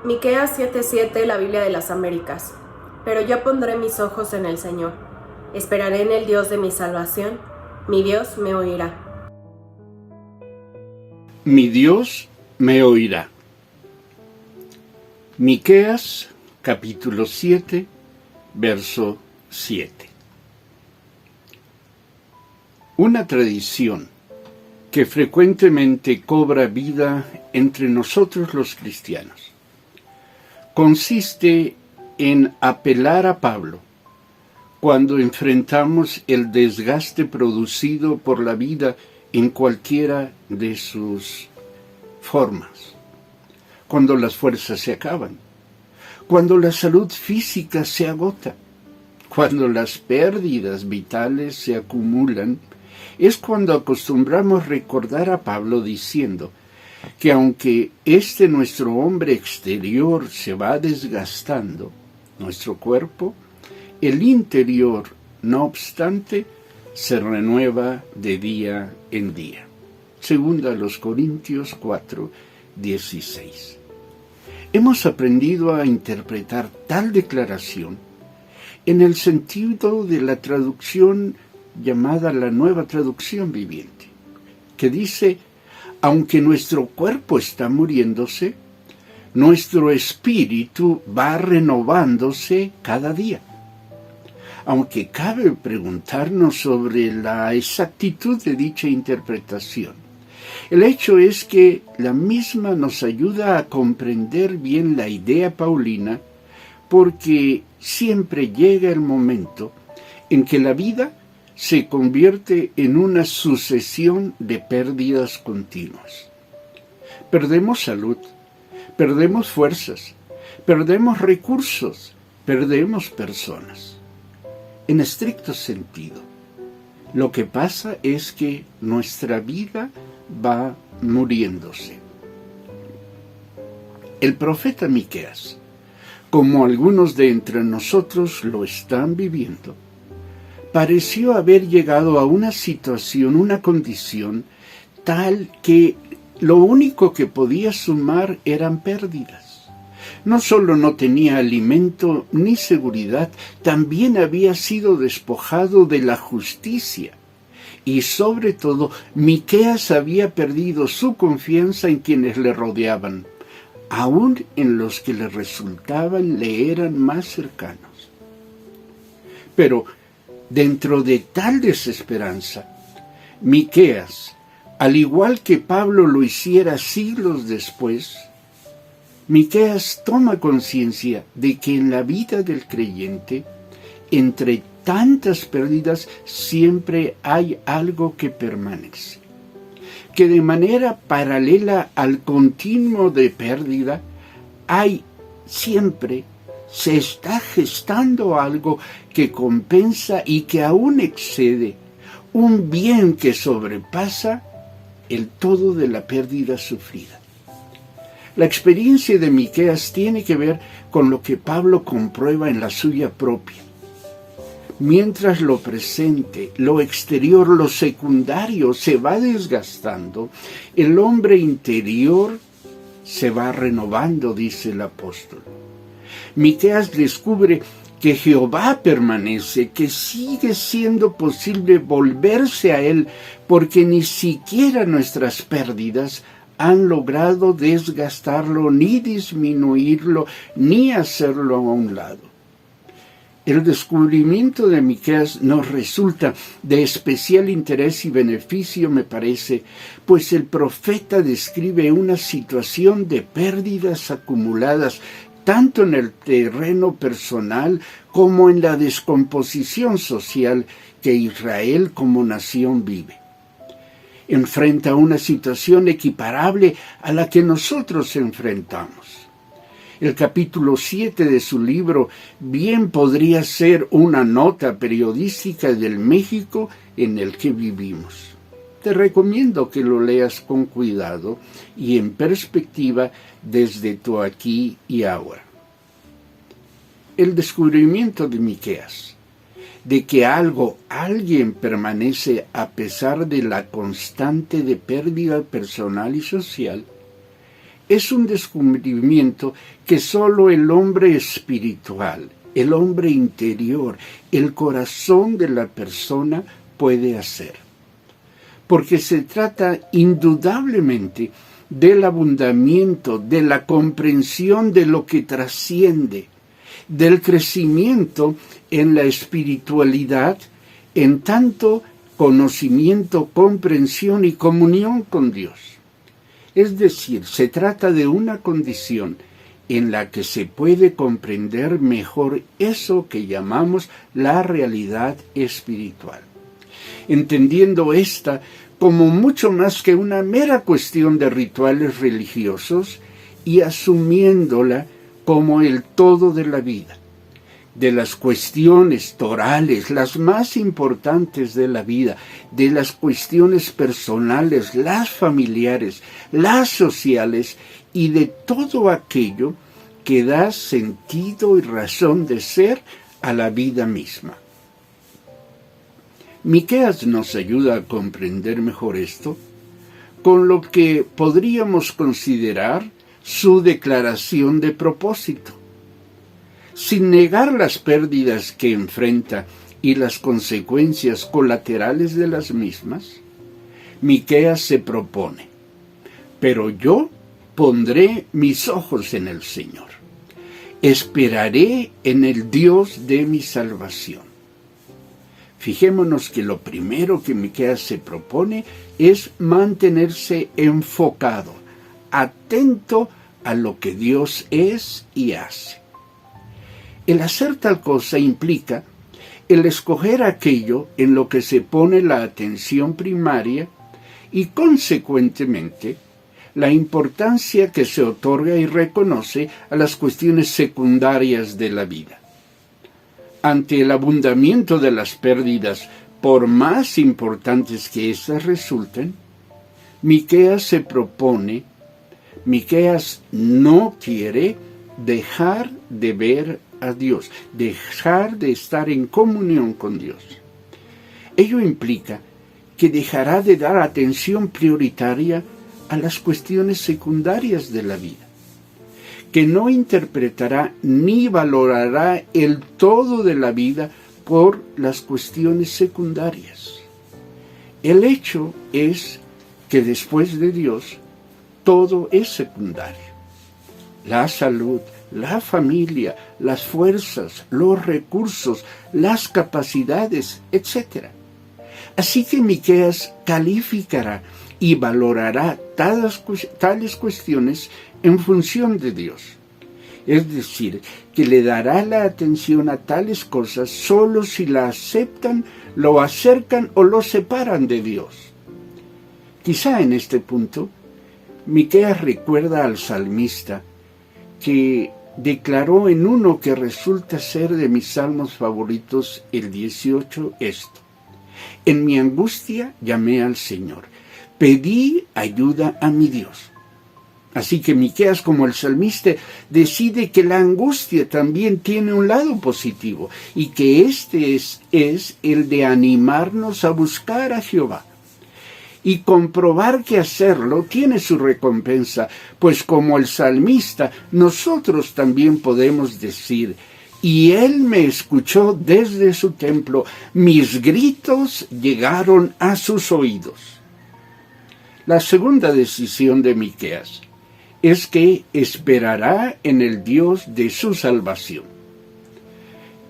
Miqueas 7:7, la Biblia de las Américas. Pero yo pondré mis ojos en el Señor. Esperaré en el Dios de mi salvación. Mi Dios me oirá. Mi Dios me oirá. Miqueas, capítulo 7, verso 7. Una tradición que frecuentemente cobra vida entre nosotros los cristianos consiste en apelar a Pablo cuando enfrentamos el desgaste producido por la vida en cualquiera de sus formas, cuando las fuerzas se acaban, cuando la salud física se agota, cuando las pérdidas vitales se acumulan. Es cuando acostumbramos recordar a Pablo diciendo que aunque nuestro hombre exterior se va desgastando, nuestro cuerpo, el interior, no obstante, se renueva de día en día. Segunda a los Corintios 4:16. Hemos aprendido a interpretar tal declaración en el sentido de la traducción llamada la Nueva Traducción Viviente, que dice: aunque nuestro cuerpo está muriéndose, nuestro espíritu va renovándose cada día. Aunque cabe preguntarnos sobre la exactitud de dicha interpretación, el hecho es que la misma nos ayuda a comprender bien la idea paulina, porque siempre llega el momento en que la vida se convierte en una sucesión de pérdidas continuas. Perdemos salud, perdemos fuerzas, perdemos recursos, perdemos personas. En estricto sentido, lo que pasa es que nuestra vida va muriéndose. El profeta Miqueas, como algunos de entre nosotros lo están viviendo, pareció haber llegado a una situación, una condición, tal que lo único que podía sumar eran pérdidas. No solo no tenía alimento ni seguridad, también había sido despojado de la justicia. Y sobre todo, Miqueas había perdido su confianza en quienes le rodeaban, aun en los que le eran más cercanos. Pero dentro de tal desesperanza, Miqueas, al igual que Pablo lo hiciera siglos después, Miqueas toma conciencia de que en la vida del creyente, entre tantas pérdidas, siempre hay algo que permanece, que de manera paralela al continuo de pérdida, se está gestando algo que compensa y que aún excede, un bien que sobrepasa el todo de la pérdida sufrida. La experiencia de Miqueas tiene que ver con lo que Pablo comprueba en la suya propia. Mientras lo presente, lo exterior, lo secundario se va desgastando, el hombre interior se va renovando, dice el apóstol. Miqueas descubre que Jehová permanece, que sigue siendo posible volverse a Él, porque ni siquiera nuestras pérdidas han logrado desgastarlo, ni disminuirlo, ni hacerlo a un lado. El descubrimiento de Miqueas nos resulta de especial interés y beneficio, me parece, pues el profeta describe una situación de pérdidas acumuladas, tanto en el terreno personal como en la descomposición social que Israel como nación vive. Enfrenta una situación equiparable a la que nosotros enfrentamos. El capítulo 7 de su libro bien podría ser una nota periodística del México en el que vivimos. Te recomiendo que lo leas con cuidado y en perspectiva desde tu aquí y ahora. El descubrimiento de Miqueas, de que alguien permanece a pesar de la constante de pérdida personal y social, es un descubrimiento que solo el hombre espiritual, el hombre interior, el corazón de la persona puede hacer. Porque se trata indudablemente del abundamiento, de la comprensión de lo que trasciende, del crecimiento en la espiritualidad, en tanto conocimiento, comprensión y comunión con Dios. Es decir, se trata de una condición en la que se puede comprender mejor eso que llamamos la realidad espiritual, entendiendo esta como mucho más que una mera cuestión de rituales religiosos y asumiéndola como el todo de la vida, de las cuestiones torales, las más importantes de la vida, de las cuestiones personales, las familiares, las sociales y de todo aquello que da sentido y razón de ser a la vida misma. Miqueas nos ayuda a comprender mejor esto con lo que podríamos considerar su declaración de propósito. Sin negar las pérdidas que enfrenta y las consecuencias colaterales de las mismas, Miqueas se propone: pero yo pondré mis ojos en el Señor, esperaré en el Dios de mi salvación. Fijémonos que lo primero que Miqueas se propone es mantenerse enfocado, atento a lo que Dios es y hace. El hacer tal cosa implica el escoger aquello en lo que se pone la atención primaria y, consecuentemente, la importancia que se otorga y reconoce a las cuestiones secundarias de la vida. Ante el abundamiento de las pérdidas, por más importantes que éstas resulten, Miqueas no quiere dejar de ver a Dios, dejar de estar en comunión con Dios. Ello implica que dejará de dar atención prioritaria a las cuestiones secundarias de la vida, que no interpretará ni valorará el todo de la vida por las cuestiones secundarias. El hecho es que después de Dios, todo es secundario. La salud, la familia, las fuerzas, los recursos, las capacidades, etc. Así que Miqueas calificará y valorará tales cuestiones en función de Dios. Es decir, que le dará la atención a tales cosas solo si la aceptan, lo acercan o lo separan de Dios. Quizá en este punto, Miqueas recuerda al salmista que declaró en uno que resulta ser de mis salmos favoritos, el 18, esto: en mi angustia llamé al Señor, pedí ayuda a mi Dios. Así que Miqueas, como el salmista, decide que la angustia también tiene un lado positivo y que este es el de animarnos a buscar a Jehová. Y comprobar que hacerlo tiene su recompensa, pues como el salmista, nosotros también podemos decir: y él me escuchó desde su templo, mis gritos llegaron a sus oídos. La segunda decisión de Miqueas es que esperará en el Dios de su salvación.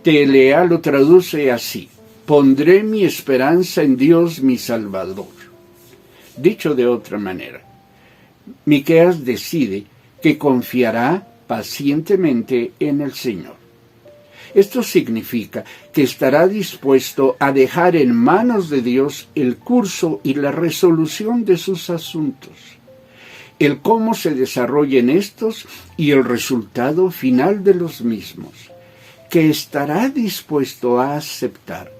Telea lo traduce así: pondré mi esperanza en Dios mi Salvador. Dicho de otra manera, Miqueas decide que confiará pacientemente en el Señor. Esto significa que estará dispuesto a dejar en manos de Dios el curso y la resolución de sus asuntos, el cómo se desarrollen estos y el resultado final de los mismos, que estará dispuesto a aceptar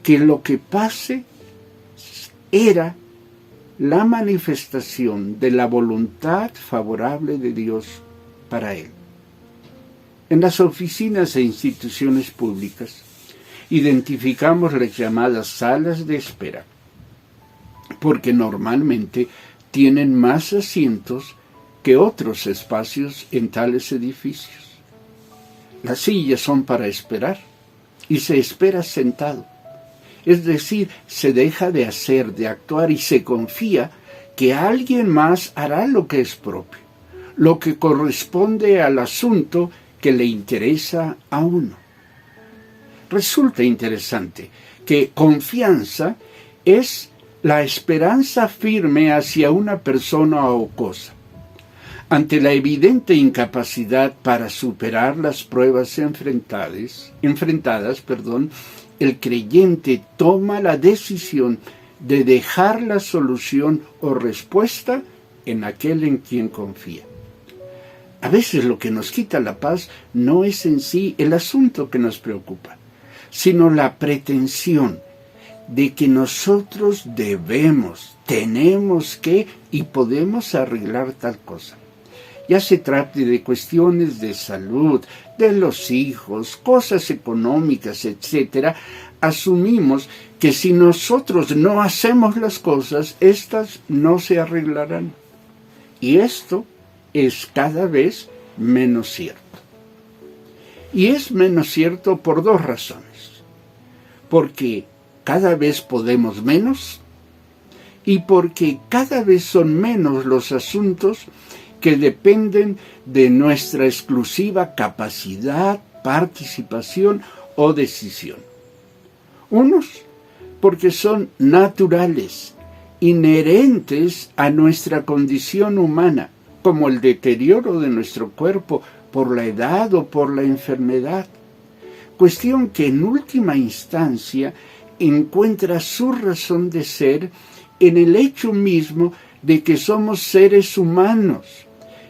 que lo que pase era la manifestación de la voluntad favorable de Dios para él. En las oficinas e instituciones públicas identificamos las llamadas salas de espera, porque normalmente tienen más asientos que otros espacios en tales edificios. Las sillas son para esperar y se espera sentado. Es decir, se deja de hacer, de actuar y se confía que alguien más hará lo que es propio, lo que corresponde al asunto que le interesa a uno. Resulta interesante que confianza es la esperanza firme hacia una persona o cosa. Ante la evidente incapacidad para superar las pruebas enfrentadas, el creyente toma la decisión de dejar la solución o respuesta en aquel en quien confía. A veces lo que nos quita la paz no es en sí el asunto que nos preocupa, sino la pretensión de que nosotros debemos, tenemos que y podemos arreglar tal cosa. Ya se trate de cuestiones de salud, de los hijos, cosas económicas, etc., asumimos que si nosotros no hacemos las cosas, éstas no se arreglarán. Y esto es cada vez menos cierto. Y es menos cierto por dos razones. Porque cada vez podemos menos y porque cada vez son menos los asuntos que dependen de nuestra exclusiva capacidad, participación o decisión. Unos, porque son naturales, inherentes a nuestra condición humana, como el deterioro de nuestro cuerpo por la edad o por la enfermedad. Cuestión que en última instancia encuentra su razón de ser en el hecho mismo de que somos seres humanos,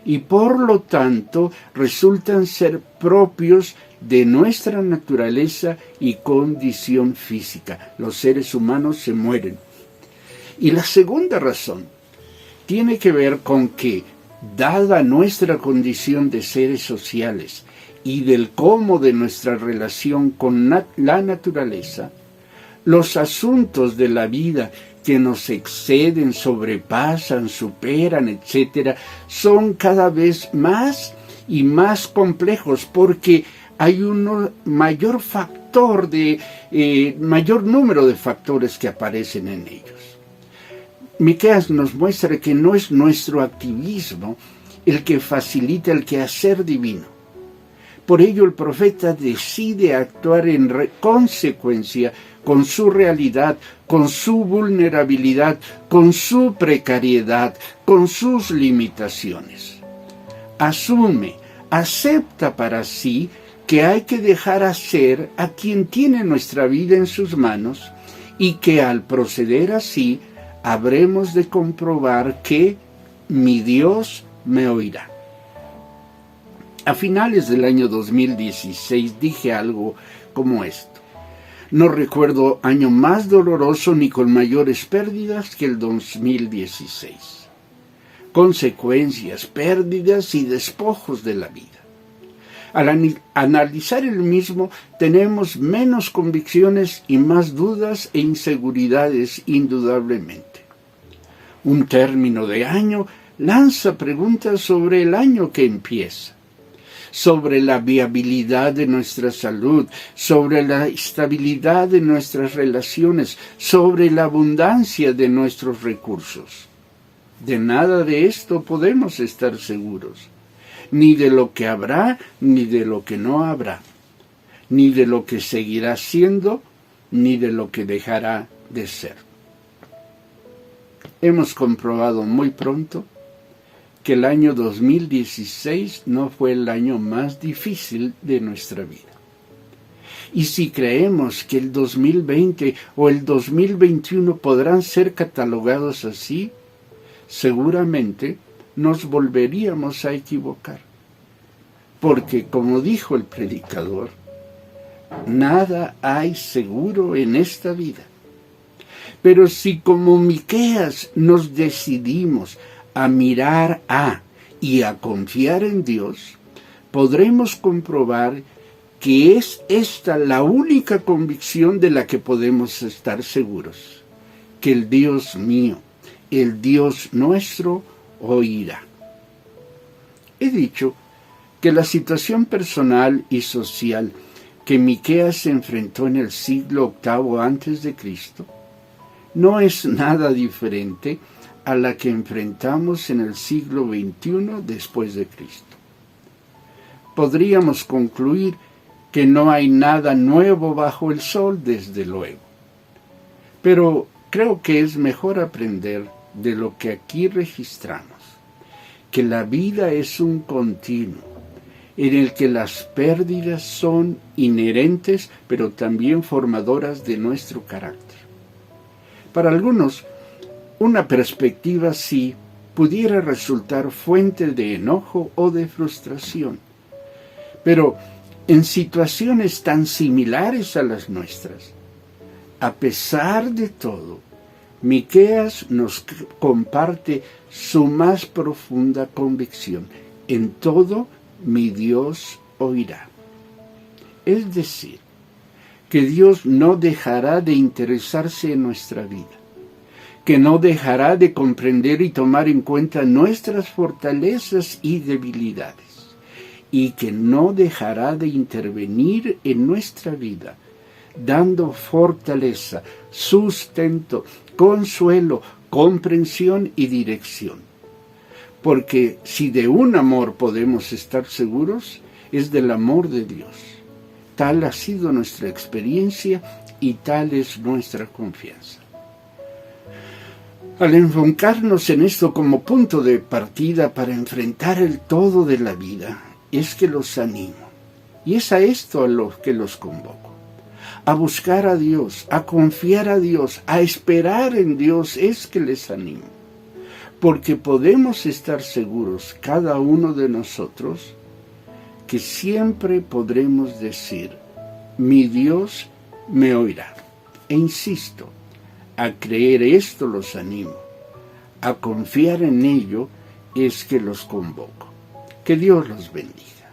y por lo tanto resultan ser propios de nuestra naturaleza y condición física. Los seres humanos se mueren. Y la segunda razón tiene que ver con que, dada nuestra condición de seres sociales y del cómo de nuestra relación con la naturaleza, los asuntos de la vida que nos exceden, sobrepasan, superan, etc., son cada vez más y más complejos porque hay un mayor número de factores que aparecen en ellos. Miqueas nos muestra que no es nuestro activismo el que facilita el quehacer divino. Por ello el profeta decide actuar en consecuencia con su realidad, con su vulnerabilidad, con su precariedad, con sus limitaciones. Asume, acepta para sí que hay que dejar hacer a quien tiene nuestra vida en sus manos y que al proceder así habremos de comprobar que mi Dios me oirá. A finales del año 2016 dije algo como esto. No recuerdo año más doloroso ni con mayores pérdidas que el 2016. Consecuencias, pérdidas y despojos de la vida. Al analizar el mismo, tenemos menos convicciones y más dudas e inseguridades, indudablemente. Un término de año lanza preguntas sobre el año que empieza, sobre la viabilidad de nuestra salud, sobre la estabilidad de nuestras relaciones, sobre la abundancia de nuestros recursos. De nada de esto podemos estar seguros, ni de lo que habrá, ni de lo que no habrá, ni de lo que seguirá siendo, ni de lo que dejará de ser. Hemos comprobado muy pronto que el año 2016 no fue el año más difícil de nuestra vida. Y si creemos que el 2020 o el 2021 podrán ser catalogados así, seguramente nos volveríamos a equivocar. Porque, como dijo el predicador, nada hay seguro en esta vida. Pero si como Miqueas nos decidimos a mirar y a confiar en Dios, podremos comprobar que es esta la única convicción de la que podemos estar seguros, que el Dios mío, el Dios nuestro, oirá. He dicho que la situación personal y social que Miqueas se enfrentó en el siglo VIII a.C. no es nada diferente a la que enfrentamos en el siglo XXI después de Cristo. Podríamos concluir que no hay nada nuevo bajo el sol, desde luego. Pero creo que es mejor aprender de lo que aquí registramos, que la vida es un continuo, en el que las pérdidas son inherentes, pero también formadoras de nuestro carácter. Para algunos, una perspectiva así pudiera resultar fuente de enojo o de frustración, pero en situaciones tan similares a las nuestras, a pesar de todo, Miqueas nos comparte su más profunda convicción: en todo mi Dios oirá. Es decir, que Dios no dejará de interesarse en nuestra vida, que no dejará de comprender y tomar en cuenta nuestras fortalezas y debilidades, y que no dejará de intervenir en nuestra vida, dando fortaleza, sustento, consuelo, comprensión y dirección. Porque si de un amor podemos estar seguros, es del amor de Dios. Tal ha sido nuestra experiencia y tal es nuestra confianza. Al enfocarnos en esto como punto de partida para enfrentar el todo de la vida, es que los animo. Y es a esto a lo que los convoco. A buscar a Dios, a confiar a Dios, a esperar en Dios, es que les animo. Porque podemos estar seguros, cada uno de nosotros, que siempre podremos decir: mi Dios me oirá. E insisto, a creer esto los animo, a confiar en ello es que los convoco. Que Dios los bendiga.